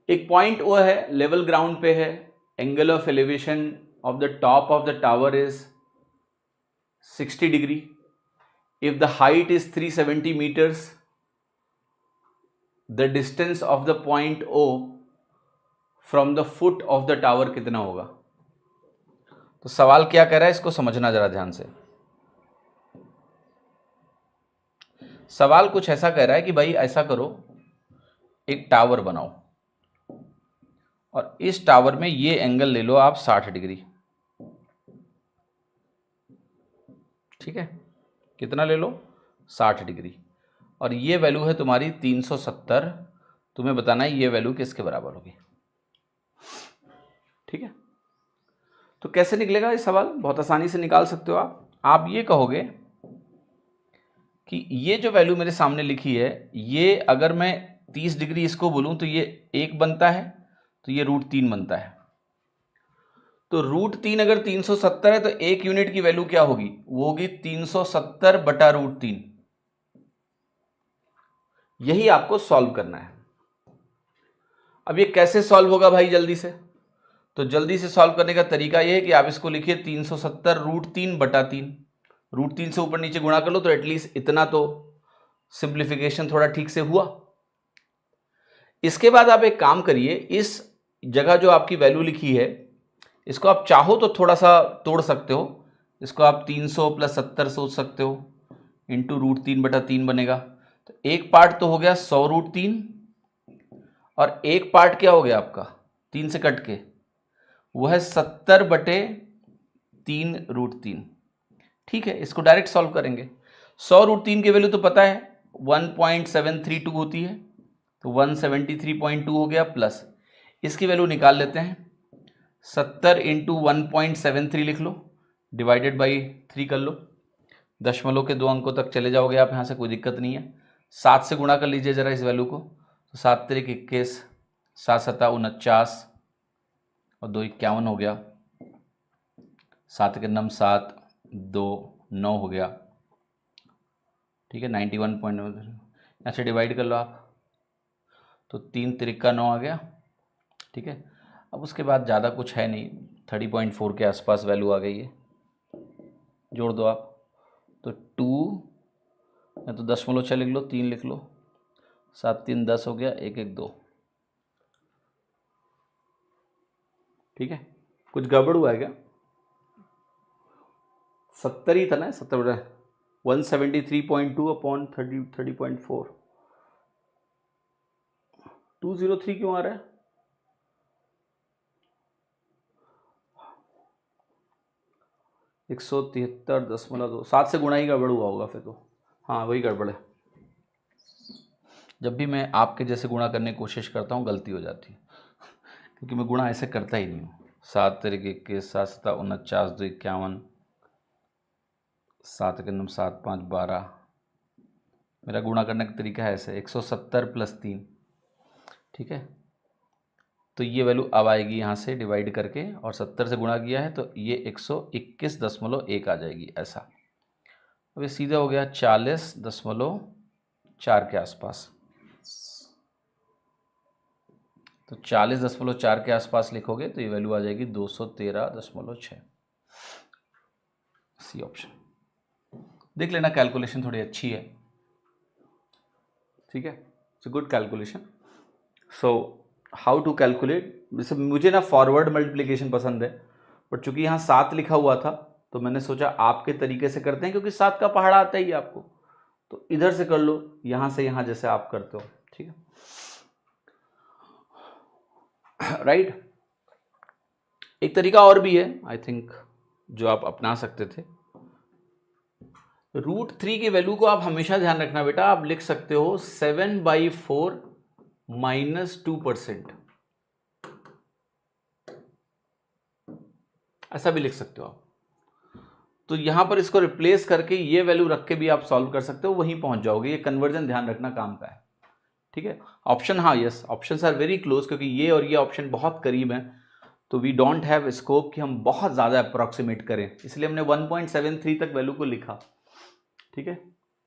एक पॉइंट वो है, लेवल ग्राउंड पे है, angle of elevation of the top of the tower is 60 degree. If the height is 370 meters, the distance of the point O from the foot of the tower कितना होगा? तो सवाल क्या कह रहा है, इसको समझना जरा ध्यान से. सवाल कुछ ऐसा कह रहा है कि भाई ऐसा करो, एक टावर बनाओ और इस टावर में ये एंगल ले लो आप 60 डिग्री. ठीक है, कितना ले लो? 60 डिग्री. और ये वैल्यू है तुम्हारी 370. तुम्हें बताना है ये वैल्यू किसके बराबर होगी. ठीक है, तो कैसे निकलेगा ये सवाल? बहुत आसानी से निकाल सकते हो आप ये कहोगे कि ये जो वैल्यू मेरे सामने लिखी है, ये अगर मैं 30 डिग्री इसको बोलूं तो ये 1 बनता है, तो ये √3 बनता है. तो √3 अगर 370 है तो 1 यूनिट की वैल्यू क्या होगी? वो होगी 370 बटा √3. यही आपको सॉल्व करना है. अब ये कैसे सॉल्व होगा भाई जल्दी से? तो जल्दी से सॉल्व करने का तरीका ये है कि आप इसको लिखिए 370 √3 बटा 3. √3 से ऊपर नीचे गुणा कर लो तो एटलीस्ट इतना तो सिंप्लीफिकेशन थोड़ा ठीक से हुआ. इसके बाद आप एक काम करिए, इस जगह जो आपकी वैल्यू लिखी है इसको आप चाहो तो थोड़ा सा तोड़ सकते हो. इसको आप 300 + 70 सोच सकते हो, इंटू √3 बटा 3 बनेगा. तो एक पार्ट तो हो गया 100 √3 और एक पार्ट क्या हो गया आपका 3 से कट के, वो है 70 बटे 3 √3. ठीक है, इसको डायरेक्ट सॉल्व करेंगे. 100 √3 की वैल्यू तो पता है 1.732 होती है, तो 173.2 हो गया, प्लस इसकी वैल्यू निकाल लेते हैं. 70 × 1.73 लिख लो, डिवाइडेड बाई 3 कर लो. दशमलव के 2 अंकों तक चले जाओगे आप, यहाँ से कोई दिक्कत नहीं है. 7 से गुणा कर लीजिए जरा इस वैल्यू को, तो 7 × 3 = 21, 7 × 7 = 49 और 2 = 51 हो गया. 7 के 9 7, 2 9 हो गया. ठीक है, 91.9. यहाँ से डिवाइड कर लो आप, तो 3 × 3 = 9 आ गया. ठीक है, अब उसके बाद ज़्यादा कुछ है नहीं, 30.4 के आसपास वैल्यू आ गई है. जोड़ दो आप, तो 2 या तो 0.6 लिख लो, 3 लिख लो, 7 × 3 = 10 हो गया, 1 1 2. ठीक है, कुछ गड़बड़ हुआ है क्या? 70 ही था ना, 70 बटा 173.2 अपॉन 30.4. 203 क्यों आ रहा है? एक 173.2. 7 से गुणा ही गड़बड़ हुआ होगा फिर तो. हाँ वही गड़बड़ है. जब भी मैं आपके जैसे गुणा करने की कोशिश करता हूँ गलती हो जाती है, क्योंकि मैं गुणा ऐसे करता ही नहीं हूँ. 7 × 3 = 21, 7 × 7 = 49, 2 = 51, 7 के 9 7 5 12. मेरा गुणा करने का तरीका है ऐसे 170 + 3. ठीक है, तो ये वैल्यू अब आएगी यहाँ से डिवाइड करके, और 70 से गुणा किया है तो ये 121.1 आ जाएगी ऐसा. अब ये सीधा हो गया 40.4 के आसपास. तो 40.4 के आसपास लिखोगे तो ये वैल्यू आ जाएगी 213.6. C option. देख लेना, कैलकुलेशन थोड़ी अच्छी है. ठीक है, it's a good calculation. So how to calculate, जैसे मुझे ना फॉरवर्ड मल्टीप्लिकेशन पसंद है, बट चूंकि यहाँ 7 लिखा हुआ था तो मैंने सोचा आपके तरीके से करते हैं, क्योंकि 7 का पहाड़ा आता ही है आपको, तो इधर से कर लो, यहाँ से यहाँ जैसे आप करते हो. ठीक है, राइट. एक तरीका और भी है आई थिंक जो आप अपना सकते थे. √3 की वैल्यू को आप हमेशा ध्यान रखना बेटा, आप लिख सकते हो 7/4 - 2%, ऐसा भी लिख सकते हो आप. तो यहां पर इसको रिप्लेस करके ये वैल्यू रख के भी आप सॉल्व कर सकते हो, वहीं पहुंच जाओगे. ये कन्वर्जन ध्यान रखना काम का है. ठीक है, ऑप्शन, हाँ yes, options are very close, क्योंकि ये और ये ऑप्शन बहुत करीब हैं, तो वी डोंट हैव स्कोप कि हम बहुत ज़्यादा अप्रॉक्सीमेट करें, इसलिए हमने 1.73 तक वैल्यू को लिखा. ठीक है,